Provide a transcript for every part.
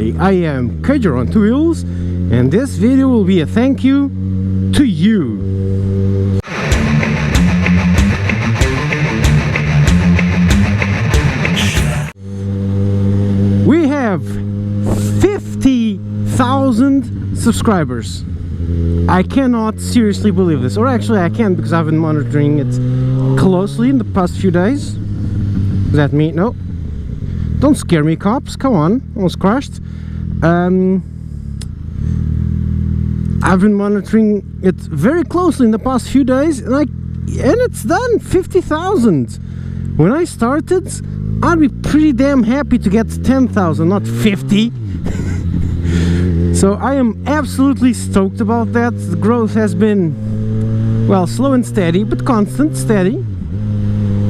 Hi, I am Kajer on Two Wheels, and this video will be a thank you to you. We have 50,000 subscribers. I cannot seriously believe this, or actually I can, because I've been monitoring it closely in the past few days. Does that mean no? Don't scare me, cops. Come on, almost crashed. I've been monitoring it very closely in the past few days, and it's done 50,000. When I started, I'd be pretty damn happy to get 10,000, not 50. So I am absolutely stoked about that. The growth has been, well, slow and steady, but constant, steady.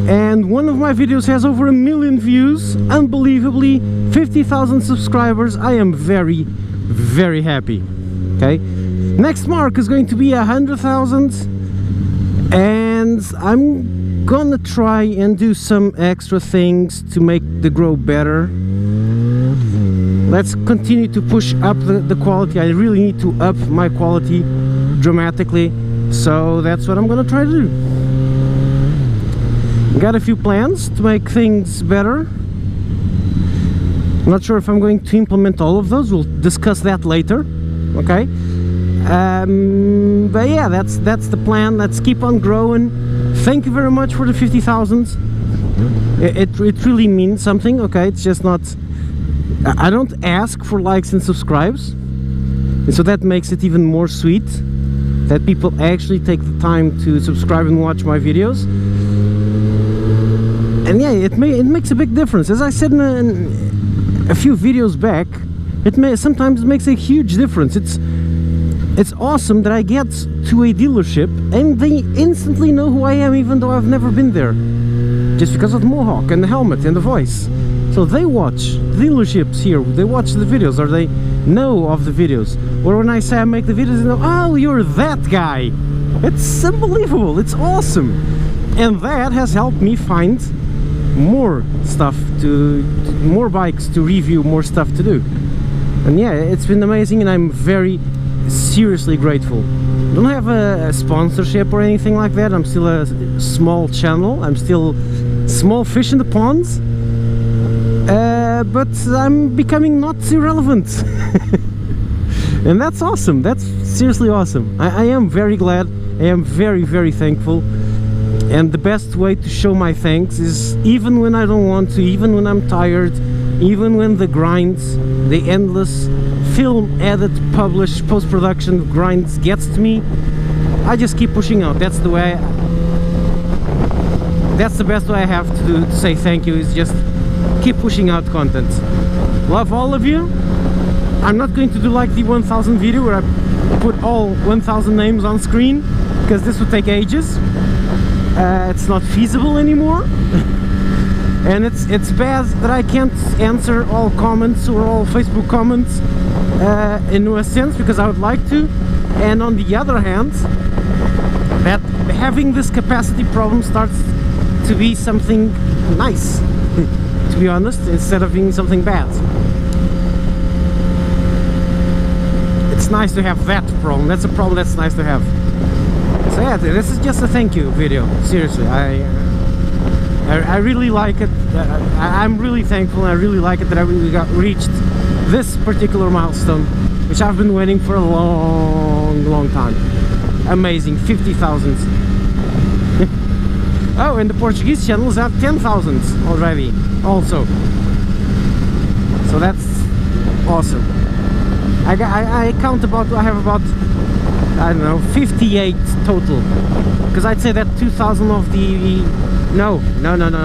And one of my videos has over 1 million views, unbelievably, 50,000 subscribers. I am very, very happy. Okay, next mark is going to be 100,000, and I'm gonna try and do some extra things to make the grow better. Let's continue to push up the quality. I really need to up my quality dramatically, so that's what I'm gonna try to do. Got a few plans to make things better. I'm not sure if I'm going to implement all of those. We'll discuss that later. Okay, but yeah, that's the plan. Let's keep on growing. Thank you very much for the 50,000. It really means something. Okay, it's just not, I don't ask for likes and subscribes, and so that makes it even more sweet that people actually take the time to subscribe and watch my videos. And yeah, it makes a big difference. As I said in a few videos back, sometimes makes a huge difference. It's awesome that I get to a dealership and they instantly know who I am, even though I've never been there, just because of the mohawk and the helmet and the voice. So they watch dealerships here, they watch the videos, or they know of the videos. Or when I say I make the videos, they know, oh, you're that guy. It's unbelievable, it's awesome. And that has helped me find more stuff more bikes to review, more stuff to do. And yeah, it's been amazing, and I'm very seriously grateful. Don't have a sponsorship or anything like that. I'm still a small channel, I'm still small fish in the ponds, but I'm becoming not irrelevant. And that's awesome. That's seriously awesome. I am very glad. I am very, very thankful. And the best way to show my thanks is even when I don't want to, even when I'm tired, even when the grinds, the endless film, edit, publish, post-production grinds gets to me, I just keep pushing out. That's the way that's the best way I have to do to say thank you, is just keep pushing out content. Love all of you. I'm not going to do like the 1000 video where I put all 1000 names on screen, because this would take ages. It's not feasible anymore. And it's bad that I can't answer all comments or all Facebook comments in a sense, because I would like to. And on the other hand, that having this capacity problem starts to be something nice, to be honest, instead of being something bad. It's nice to have that problem. That's a problem that's nice to have. So yeah, this is just a thank you video. Seriously, I really like it. I'm really thankful, and I really like it that I really reached this particular milestone, which I've been waiting for a long time. Amazing, 50,000. Oh, and the Portuguese channels have 10,000 already also. So that's awesome. I count about, I have about, I don't know, 58 total, because I'd say that 2,000 of the, no,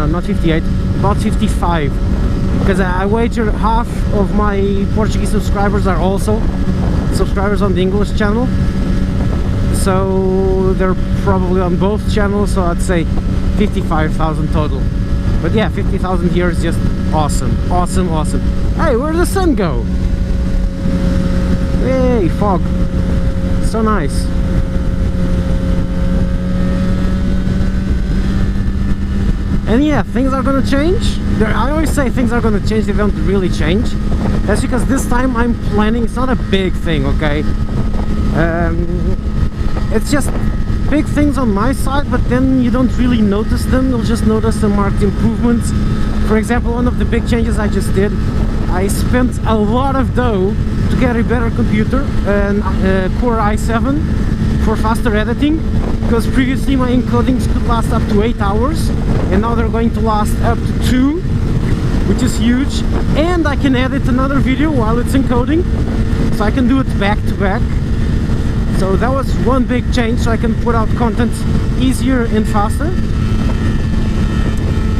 not 58, about 55, because I wager half of my Portuguese subscribers are also subscribers on the English channel, so they're probably on both channels, so I'd say 55,000 total. But yeah, 50,000 here is just awesome, awesome, awesome. Hey, where'd the sun go? Hey, fog. So nice. And yeah, things are gonna change. I always say things are gonna change, they don't really change. That's because this time I'm planning, it's not a big thing, okay? It's just big things on my side, but then you don't really notice them, you'll just notice the marked improvements. For example, one of the big changes I just did, I spent a lot of dough to get a better computer, an Core i7 for faster editing, because previously my encodings could last up to 8 hours, and now they're going to last up to 2, which is huge. And I can edit another video while it's encoding, so I can do it back to back. So that was one big change, so I can put out content easier and faster,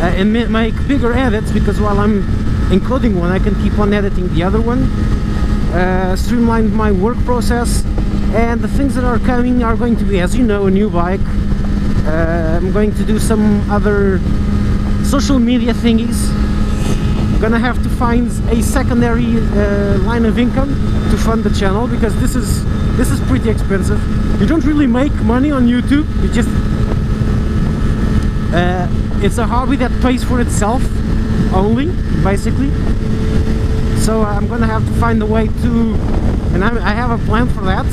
and make bigger edits, because while I'm encoding one I can keep on editing the other one. Streamlined my work process, and the things that are coming are going to be, as you know, a new bike. I'm going to do some other social media thingies. I'm gonna have to find a secondary line of income to fund the channel, because this is pretty expensive. You don't really make money on YouTube, you just it's a hobby that pays for itself only, basically. So I'm gonna have to find a way to, and I have a plan for that,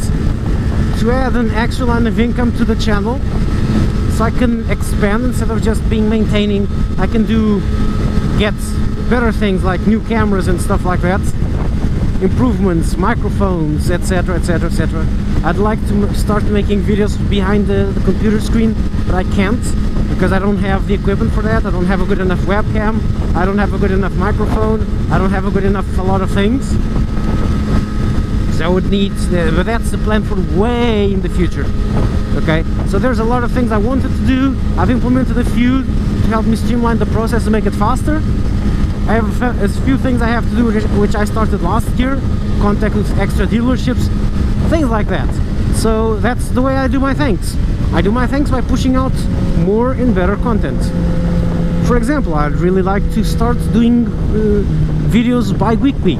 to add an extra line of income to the channel, so I can expand instead of just being maintaining. I can get better things like new cameras and stuff like that, improvements, microphones, etc, etc, etc. I'd like to start making videos behind the computer screen, but I can't, because I don't have the equipment for that. I don't have a good enough webcam, I don't have a good enough microphone, I don't have a good enough a lot of things. So I would need, but that's the plan for way in the future. Okay, so there's a lot of things I wanted to do. I've implemented a few to help me streamline the process and make it faster. I have a few things I have to do, which I started last year, contact with extra dealerships, things like that. So that's the way I do my things. I do my things by pushing out more and better content. For example, I'd really like to start doing videos bi-weekly,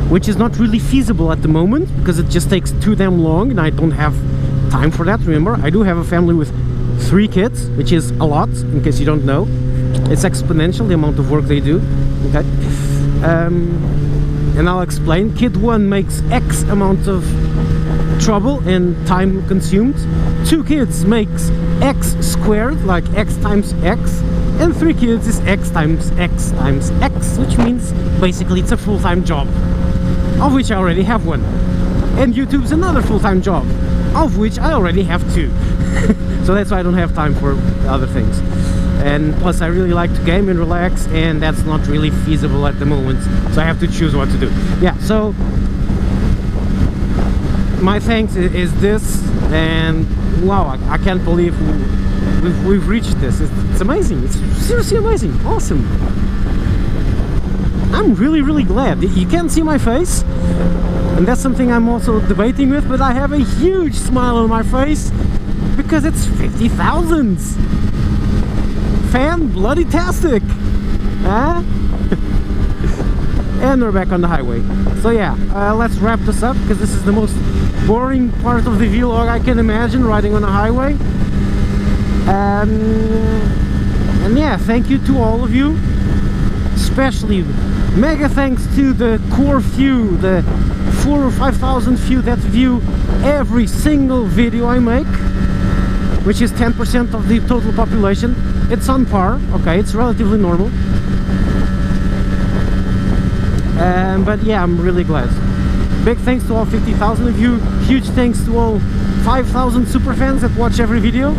which is not really feasible at the moment, because it just takes too damn long and I don't have time for that. Remember, I do have a family with 3 kids, which is a lot, in case you don't know. It's exponential, the amount of work they do. Okay, and I'll explain. Kid 1 makes X amount of trouble and time consumed. 2 kids makes X squared, like X times X, and 3 kids is X times X times X, which means basically it's a full-time job, of which I already have one. And YouTube's another full-time job, of which I already have 2. So that's why I don't have time for other things. And plus I really like to game and relax, and that's not really feasible at the moment, so I have to choose what to do. Yeah, so my thanks is this, and wow, I can't believe we've reached this. It's amazing. It's seriously amazing. Awesome. I'm really glad. You can't see my face, and that's something I'm also debating with, but I have a huge smile on my face because it's 50,000. Fan-bloody-tastic! Huh? And we're back on the highway. So yeah, let's wrap this up, because this is the most boring part of the vlog I can imagine, riding on a highway. And yeah, thank you to all of you. Especially mega thanks to the core few, the 4,000 or 5,000 few that view every single video I make, which is 10% of the total population. It's on par, okay, it's relatively normal. But yeah, I'm really glad. Big thanks to all 50,000 of you. Huge thanks to all 5,000 super fans that watch every video.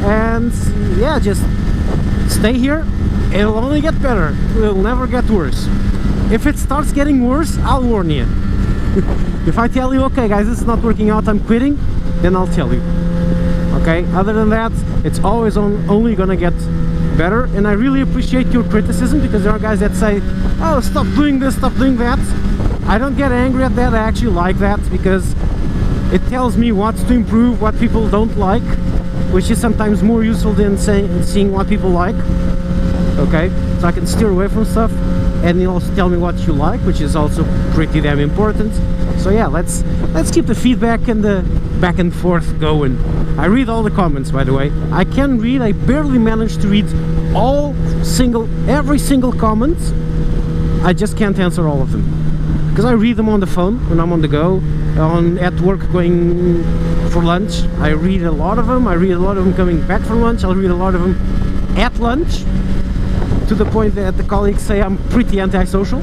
And yeah, just stay here. It'll only get better. It'll never get worse. If it starts getting worse, I'll warn you. If I tell you, okay guys, this is not working out, I'm quitting, then I'll tell you. Okay, other than that, it's always only gonna get better. And I really appreciate your criticism, because there are guys that say, oh, stop doing this, stop doing that. I don't get angry at that. I actually like that, because it tells me what to improve, what people don't like, which is sometimes more useful than seeing what people like. Okay, so I can steer away from stuff, and you also tell me what you like, which is also pretty damn important. So yeah, let's keep the feedback and the back and forth going. I read all the comments, by the way. I can read, I barely managed to read every single comment. I just can't answer all of them, because I read them on the phone when I'm on the go, at work going for lunch. I read a lot of them. I read a lot of them coming back from lunch. I'll read a lot of them at lunch, to the point that the colleagues say I'm pretty antisocial.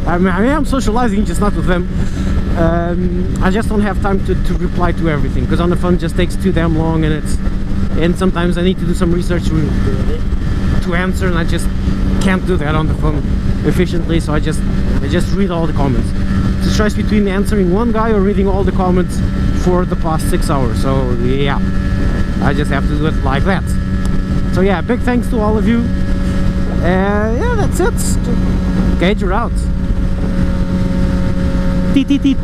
I am socializing, just not with them. I just don't have time to reply to everything, because on the phone it just takes too damn long, and sometimes I need to do some research to answer, and I just can't do that on the phone efficiently. So I just read all the comments. It's a choice between answering one guy or reading all the comments for the past 6 hours. So yeah, I just have to do it like that. So yeah, big thanks to all of you. Yeah, that's it. Gauge, you're out. Teet, teet, teet.